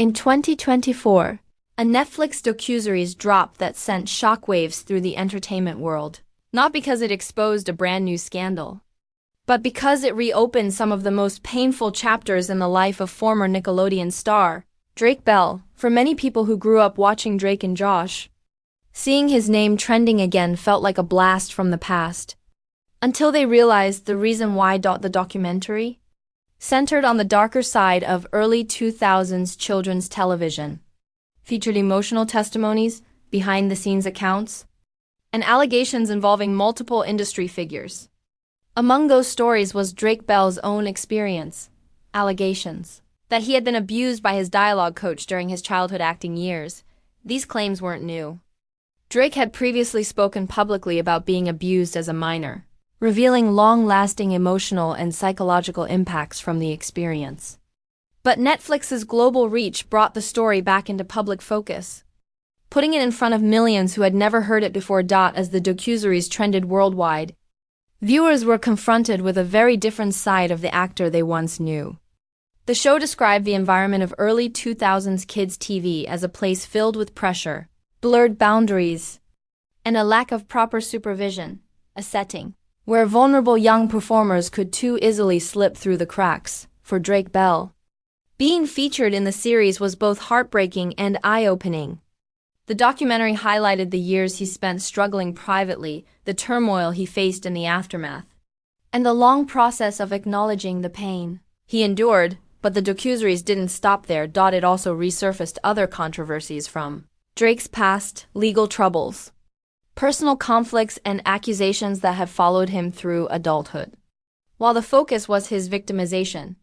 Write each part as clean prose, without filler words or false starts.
In 2024, a Netflix docuseries dropped that sent shockwaves through the entertainment world, not because it exposed a brand new scandal, but because it reopened some of the most painful chapters in the life of former Nickelodeon star, Drake Bell. For many people who grew up watching Drake and Josh, seeing his name trending again felt like a blast from the past, until they realized the reason why. The documentary centered on the darker side of early 2000s children's television, featured emotional testimonies, behind-the-scenes accounts, and allegations involving multiple industry figures. Among those stories was Drake Bell's own experience, allegations that he had been abused by his dialogue coach during his childhood acting years. These claims weren't new. Drake had previously spoken publicly about being abused as a minor, revealing long-lasting emotional and psychological impacts from the experience. But Netflix's global reach brought the story back into public focus, putting it in front of millions who had never heard it before. As the docuseries trended worldwide, viewers were confronted with a very different side of the actor they once knew. The show described the environment of early 2000s kids' TV as a place filled with pressure, blurred boundaries, and a lack of proper supervision, a setting where vulnerable young performers could too easily slip through the cracks. For Drake Bell, being featured in the series was both heartbreaking and eye-opening. The documentary highlighted the years he spent struggling privately, the turmoil he faced in the aftermath, and the long process of acknowledging the pain he endured. But the docuseries didn't stop there. It also resurfaced other controversies from Drake's past, legal troubles, personal conflicts, and accusations that have followed him through adulthood. While the focus was his victimization,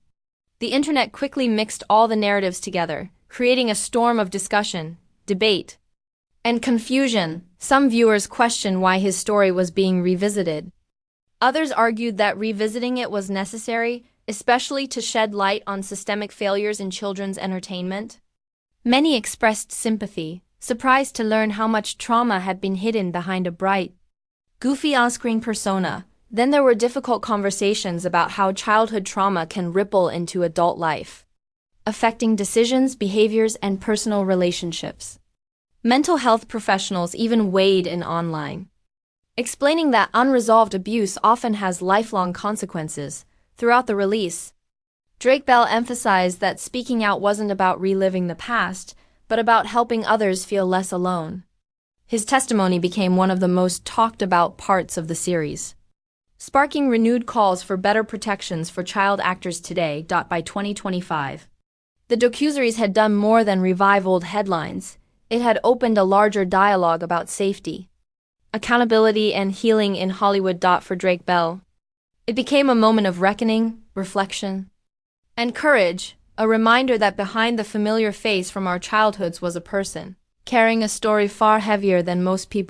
the internet quickly mixed all the narratives together, creating a storm of discussion, debate, and confusion. Some viewers questioned why his story was being revisited. Others argued that revisiting it was necessary, especially to shed light on systemic failures in children's entertainment. Many expressed sympathy, surprised to learn how much trauma had been hidden behind a bright, goofy on-screen persona. Then there were difficult conversations about how childhood trauma can ripple into adult life, affecting decisions, behaviors, and personal relationships. Mental health professionals even weighed in online, explaining that unresolved abuse often has lifelong consequences. Throughout the release, Drake Bell emphasized that speaking out wasn't about reliving the past, but about helping others feel less alone. His testimony became one of the most talked about parts of the series, sparking renewed calls for better protections for child actors today. By 2025, the docuseries had done more than revive old headlines. It had opened a larger dialogue about safety, accountability, and healing in Hollywood. For Drake Bell, it became a moment of reckoning, reflection, and courage, a reminder that behind the familiar face from our childhoods was a person, carrying a story far heavier than most people